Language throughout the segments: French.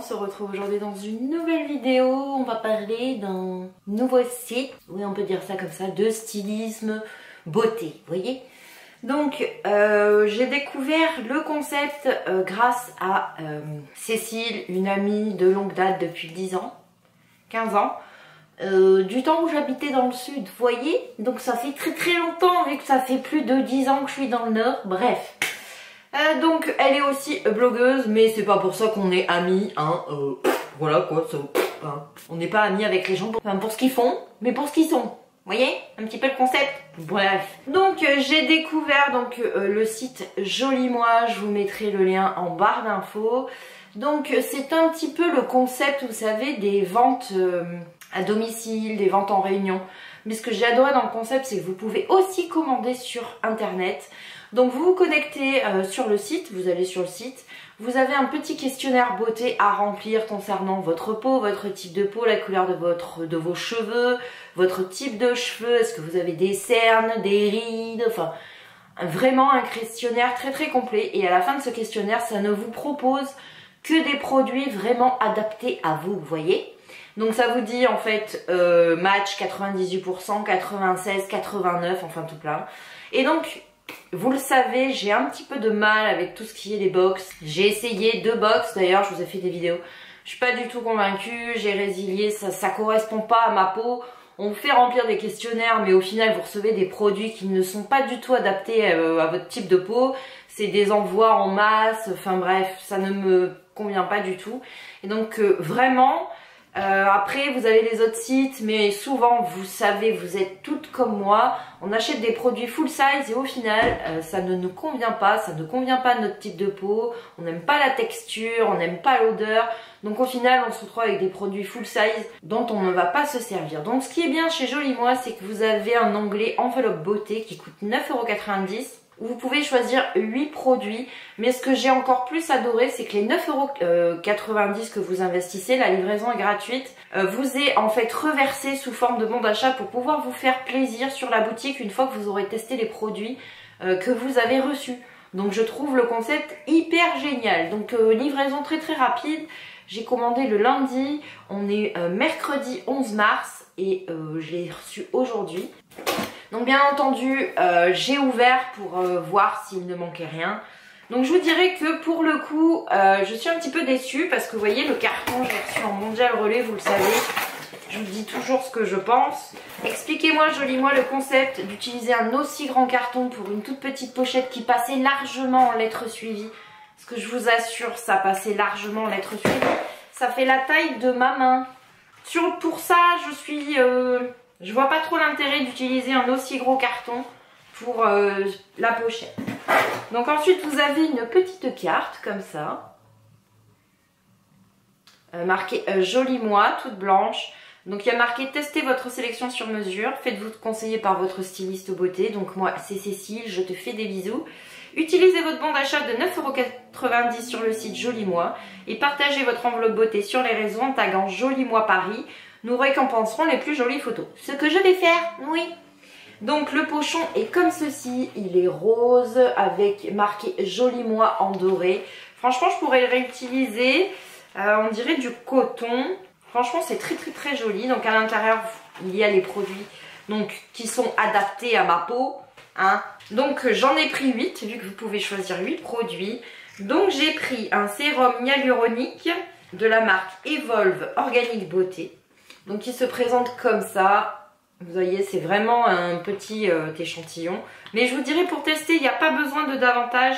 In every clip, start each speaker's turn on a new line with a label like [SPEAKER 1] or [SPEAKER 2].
[SPEAKER 1] se retrouve aujourd'hui dans une nouvelle vidéo. On va parler d'un nouveau site, oui on peut dire ça comme ça, de stylisme beauté, vous voyez. Donc j'ai découvert le concept grâce à Cécile, une amie de longue date depuis 10 ans, 15 ans. Du temps où j'habitais dans le sud, vous voyez. Donc ça fait très longtemps vu que ça fait plus de 10 ans que je suis dans le nord, bref. Donc elle est aussi blogueuse, mais c'est pas pour ça qu'on est amis, hein, voilà quoi, ça, hein. On n'est pas amis avec les gens pour ce qu'ils font, mais pour ce qu'ils sont. Vous voyez un petit peu le concept. Bref. Donc j'ai découvert donc le site Joli Moi, je vous mettrai le lien en barre d'infos. Donc c'est un petit peu le concept, vous savez, des ventes à domicile, des ventes en réunion. Mais ce que j'ai adoré dans le concept, c'est que vous pouvez aussi commander sur internet. Donc vous vous connectez sur le site, vous allez sur le site, vous avez un petit questionnaire beauté à remplir concernant votre peau, votre type de peau, la couleur de vos cheveux, votre type de cheveux, est-ce que vous avez des cernes, des rides, enfin vraiment un questionnaire très complet. Et à la fin de ce questionnaire, ça ne vous propose que des produits vraiment adaptés à vous, vous voyez. Donc ça vous dit en fait match 98%, 96, 89, enfin tout plein. Et donc vous le savez, j'ai un petit peu de mal avec tout ce qui est les box. J'ai essayé 2 box, d'ailleurs je vous ai fait des vidéos. Je suis pas du tout convaincue, j'ai résilié, ça correspond pas à ma peau. On vous fait remplir des questionnaires, mais au final vous recevez des produits qui ne sont pas du tout adaptés à votre type de peau. C'est des envois en masse, enfin bref, ça ne me convient pas du tout. Et donc vraiment... après vous avez les autres sites, mais souvent vous savez, vous êtes toutes comme moi, on achète des produits full size et au final ça ne nous convient pas, ça ne convient pas à notre type de peau, on n'aime pas la texture, on n'aime pas l'odeur, donc au final on se retrouve avec des produits full size dont on ne va pas se servir. Donc ce qui est bien chez Joli Moi, c'est que vous avez un onglet enveloppe beauté qui coûte 9,90 €. Vous pouvez choisir 8 produits, mais ce que j'ai encore plus adoré, c'est que les 9,90 € que vous investissez, la livraison est gratuite, vous est en fait reversé sous forme de bon d'achat pour pouvoir vous faire plaisir sur la boutique une fois que vous aurez testé les produits que vous avez reçus. Donc je trouve le concept hyper génial. Donc livraison très rapide, j'ai commandé le lundi, on est mercredi 11 mars et je l'ai reçu aujourd'hui. Donc bien entendu, j'ai ouvert pour voir s'il ne manquait rien. Donc je vous dirais que pour le coup, je suis un petit peu déçue parce que vous voyez le carton, j'ai reçu en mondial relais, vous le savez. Je vous dis toujours ce que je pense. Expliquez-moi, Joli Moi, le concept d'utiliser un aussi grand carton pour une toute petite pochette qui passait largement en lettres suivies. Parce que je vous assure, ça passait largement en lettres suivies. Ça fait la taille de ma main. Pour ça, je vois pas trop l'intérêt d'utiliser un aussi gros carton pour la pochette. Donc ensuite vous avez une petite carte comme ça, marquée Joli Moi, toute blanche. Donc il y a marqué testez votre sélection sur mesure, faites-vous conseiller par votre styliste beauté. Donc moi c'est Cécile, je te fais des bisous. Utilisez votre bon d'achat de 9,90 € sur le site Joli Moi et partagez votre enveloppe beauté sur les réseaux en taguant Joli Moi Paris. Nous récompenserons les plus jolies photos. Ce que je vais faire, oui. Donc le pochon est comme ceci. Il est rose avec marqué Joli Moi en doré. Franchement, je pourrais le réutiliser. On dirait du coton. Franchement, c'est très joli. Donc à l'intérieur, il y a les produits donc, qui sont adaptés à ma peau. Hein. Donc j'en ai pris 8, vu que vous pouvez choisir 8 produits. Donc j'ai pris un sérum hyaluronique de la marque Evolve Organique Beauté. Donc il se présente comme ça, vous voyez c'est vraiment un petit échantillon. Mais je vous dirais pour tester il n'y a pas besoin de davantage.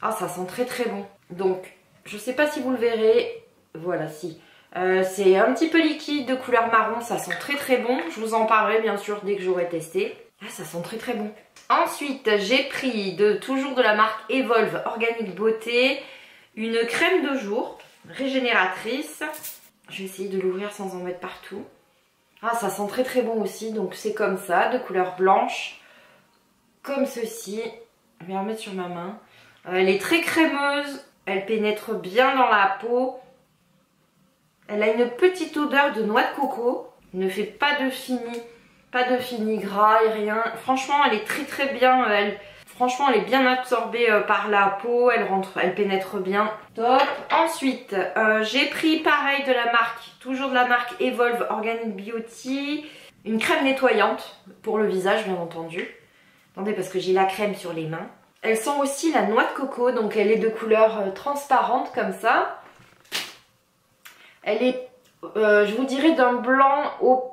[SPEAKER 1] Ah ça sent très bon. Donc je ne sais pas si vous le verrez, voilà si. C'est un petit peu liquide de couleur marron, ça sent très bon. Je vous en parlerai bien sûr dès que j'aurai testé. Ah ça sent très bon. Ensuite j'ai pris toujours de la marque Evolve Organique Beauté une crème de jour régénératrice. Je vais essayer de l'ouvrir sans en mettre partout. Ah, ça sent très bon aussi. Donc c'est comme ça, de couleur blanche. Comme ceci. Je vais la remettre sur ma main. Elle est très crémeuse. Elle pénètre bien dans la peau. Elle a une petite odeur de noix de coco. Elle ne fait pas de fini gras et rien. Franchement, elle est très bien. Franchement, elle est bien absorbée par la peau, elle pénètre bien. Top. Ensuite, j'ai pris pareil de la marque, toujours de la marque Evolve Organic Beauty, une crème nettoyante pour le visage, bien entendu. Attendez, parce que j'ai la crème sur les mains. Elle sent aussi la noix de coco, donc elle est de couleur transparente comme ça. Elle est, je vous dirais, d'un blanc au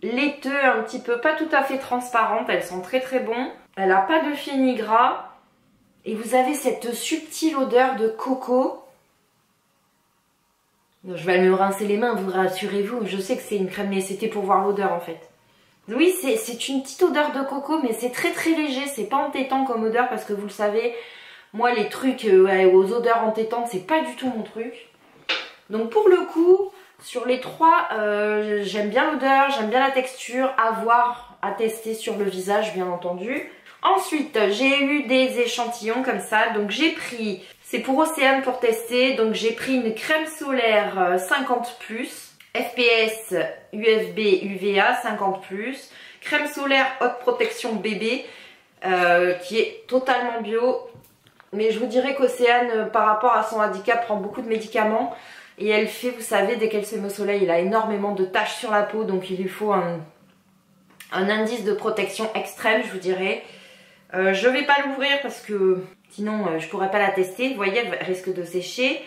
[SPEAKER 1] laiteux un petit peu, pas tout à fait transparente. Elle sent très très bon. Elle n'a pas de fini gras. Et vous avez cette subtile odeur de coco. Je vais me rincer les mains, vous rassurez-vous. Je sais que c'est une crème, mais c'était pour voir l'odeur en fait. Oui, c'est une petite odeur de coco, mais c'est très très léger. C'est pas entêtant comme odeur parce que vous le savez, moi les trucs aux odeurs entêtantes, c'est pas du tout mon truc. Donc pour le coup, sur les trois, j'aime bien l'odeur, j'aime bien la texture, à voir, à tester sur le visage bien entendu. Ensuite, j'ai eu des échantillons comme ça, donc j'ai pris, c'est pour Océane pour tester, donc j'ai pris une crème solaire 50+, FPS UVB UVA 50+, crème solaire haute protection bébé, qui est totalement bio, mais je vous dirais qu'Océane, par rapport à son handicap, prend beaucoup de médicaments, et elle fait, vous savez, dès qu'elle se met au soleil, elle a énormément de taches sur la peau, donc il lui faut un indice de protection extrême, je vous dirais. Je vais pas l'ouvrir parce que sinon je pourrais pas la tester. Vous voyez, elle risque de sécher.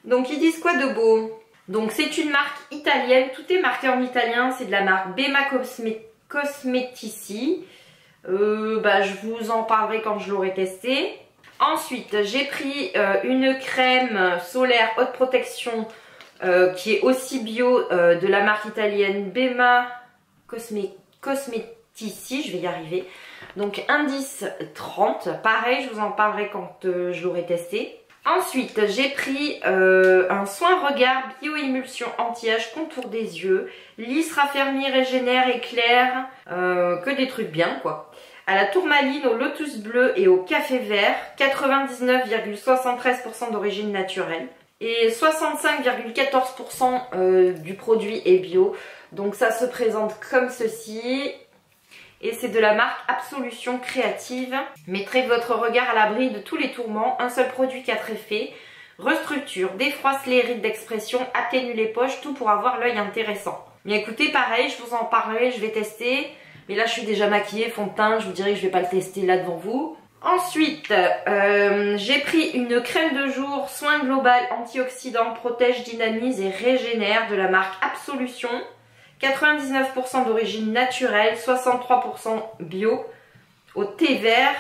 [SPEAKER 1] Donc ils disent quoi de beau? Donc c'est une marque italienne, tout est marqué en italien. C'est de la marque Bema Cosmetici. Je vous en parlerai quand je l'aurai testé. Ensuite j'ai pris une crème solaire haute protection qui est aussi bio de la marque italienne Bema Cosmetici. Je vais y arriver. Donc indice 30, pareil, je vous en parlerai quand je l'aurai testé. Ensuite, j'ai pris un soin regard bio-émulsion anti-âge contour des yeux, lisse, raffermit, régénère, éclaire, que des trucs bien quoi. À la tourmaline, au lotus bleu et au café vert, 99,73% d'origine naturelle et 65,14% du produit est bio. Donc ça se présente comme ceci. Et c'est de la marque Absolution Créative. Mettrez votre regard à l'abri de tous les tourments. Un seul produit, 4 effets. Restructure, défroisse les rides d'expression, atténue les poches, tout pour avoir l'œil intéressant. Mais écoutez, pareil, je vous en parlerai, je vais tester. Mais là, je suis déjà maquillée, fond de teint, je vous dirais que je ne vais pas le tester là devant vous. Ensuite, j'ai pris une crème de jour, soin global, antioxydant, protège, dynamise et régénère de la marque Absolution. 99% d'origine naturelle, 63% bio, au thé vert,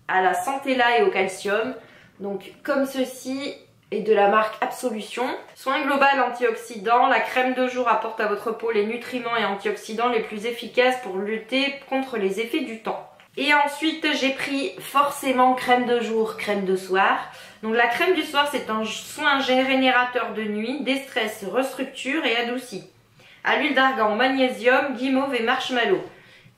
[SPEAKER 1] à la centella et au calcium. Donc comme ceci est de la marque Absolution. Soin global antioxydant, la crème de jour apporte à votre peau les nutriments et antioxydants les plus efficaces pour lutter contre les effets du temps. Et ensuite j'ai pris forcément crème de jour, crème de soir. Donc la crème du soir c'est un soin régénérateur de nuit, déstresse, restructure et adoucit. À l'huile d'argan, magnésium, guimauve et marshmallow.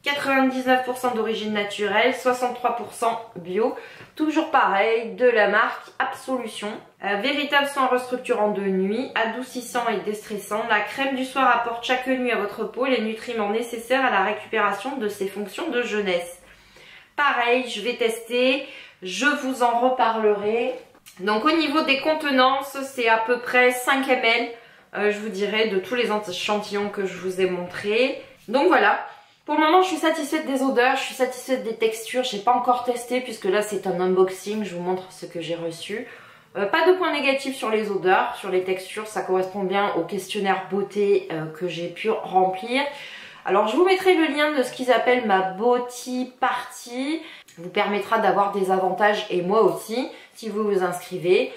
[SPEAKER 1] 99% d'origine naturelle, 63% bio. Toujours pareil, de la marque Absolution. Véritable soin restructurant de nuit, adoucissant et déstressant. La crème du soir apporte chaque nuit à votre peau les nutriments nécessaires à la récupération de ses fonctions de jeunesse. Pareil, je vais tester, je vous en reparlerai. Donc au niveau des contenances, c'est à peu près 5 ml. Je vous dirai de tous les échantillons que je vous ai montrés. Donc voilà, pour le moment je suis satisfaite des odeurs, je suis satisfaite des textures. Je n'ai pas encore testé puisque là c'est un unboxing, je vous montre ce que j'ai reçu. Pas de points négatifs sur les odeurs, sur les textures, ça correspond bien au questionnaire beauté que j'ai pu remplir. Alors je vous mettrai le lien de ce qu'ils appellent ma Beauty Party. Ça vous permettra d'avoir des avantages et moi aussi si vous vous inscrivez.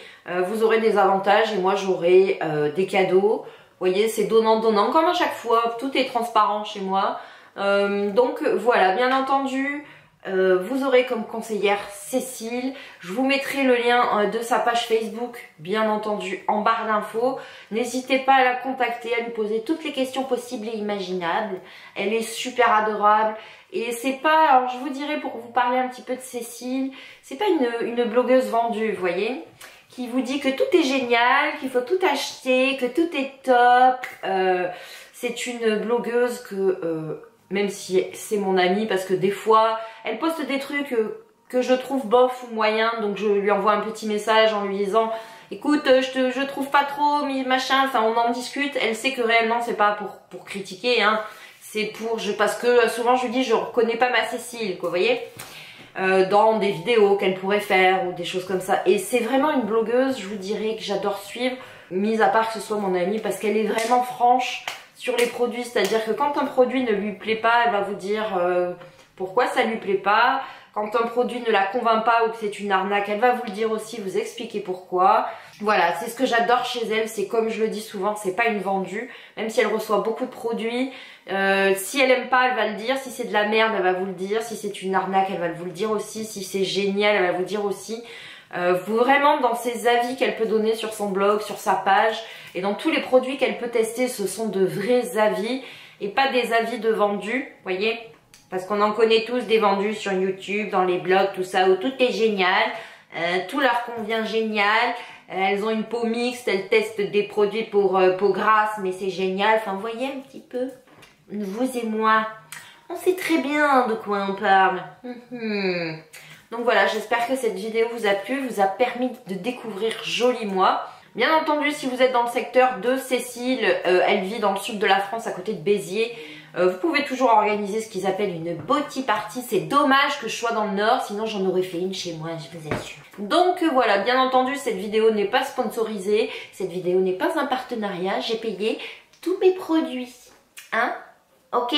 [SPEAKER 1] Vous aurez des avantages et moi j'aurai des cadeaux. Vous voyez, c'est donnant-donnant comme à chaque fois, tout est transparent chez moi. Donc voilà, bien entendu, vous aurez comme conseillère Cécile. Je vous mettrai le lien de sa page Facebook, bien entendu, en barre d'infos. N'hésitez pas à la contacter, à lui poser toutes les questions possibles et imaginables. Elle est super adorable. Et c'est pas, alors je vous dirais pour vous parler un petit peu de Cécile, c'est pas une blogueuse vendue, vous voyez, qui vous dit que tout est génial, qu'il faut tout acheter, que tout est top. C'est une blogueuse que, même si c'est mon amie, parce que des fois, elle poste des trucs que je trouve bof ou moyen, donc je lui envoie un petit message en lui disant écoute, je trouve pas trop, machin, enfin on en discute. Elle sait que réellement c'est pas pour critiquer, hein, c'est parce que souvent je lui dis je reconnais pas ma Cécile, quoi, vous voyez, dans des vidéos qu'elle pourrait faire ou des choses comme ça. Et c'est vraiment une blogueuse, je vous dirais, que j'adore suivre, mis à part que ce soit mon amie, parce qu'elle est vraiment franche sur les produits, c'est-à-dire que quand un produit ne lui plaît pas, elle va vous dire pourquoi ça lui plaît pas. Quand un produit ne la convainc pas ou que c'est une arnaque, elle va vous le dire aussi, vous expliquer pourquoi. Voilà, c'est ce que j'adore chez elle, c'est comme je le dis souvent, c'est pas une vendue, même si elle reçoit beaucoup de produits. Si elle aime pas, elle va le dire, si c'est de la merde, elle va vous le dire, si c'est une arnaque, elle va vous le dire aussi, si c'est génial, elle va vous le dire aussi. Vraiment dans ses avis qu'elle peut donner sur son blog, sur sa page et dans tous les produits qu'elle peut tester, ce sont de vrais avis et pas des avis de vendus, voyez, parce qu'on en connaît tous des vendus sur YouTube, dans les blogs, tout ça, où tout est génial, tout leur convient génial, elles ont une peau mixte, elles testent des produits pour peau grasse, mais c'est génial, enfin vous voyez un petit peu, vous et moi, on sait très bien de quoi on parle. Donc voilà, j'espère que cette vidéo vous a plu, vous a permis de découvrir Joli Moi. Bien entendu, si vous êtes dans le secteur de Cécile, elle vit dans le sud de la France, à côté de Béziers, vous pouvez toujours organiser ce qu'ils appellent une body party. C'est dommage que je sois dans le nord, sinon j'en aurais fait une chez moi, je vous assure. Donc voilà, bien entendu, cette vidéo n'est pas sponsorisée, cette vidéo n'est pas un partenariat, j'ai payé tous mes produits. Hein? Ok?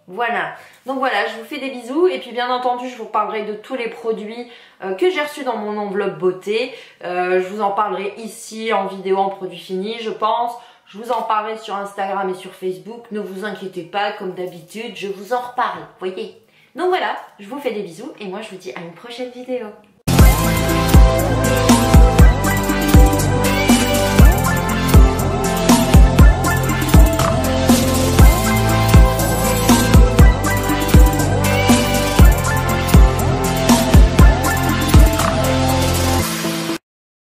[SPEAKER 1] Voilà, donc voilà, je vous fais des bisous et puis bien entendu je vous parlerai de tous les produits que j'ai reçus dans mon enveloppe beauté. Je vous en parlerai ici en vidéo en produit fini je pense. Je vous en parlerai sur Instagram et sur Facebook, ne vous inquiétez pas, comme d'habitude, je vous en reparle, voyez. Donc voilà, je vous fais des bisous et moi je vous dis à une prochaine vidéo.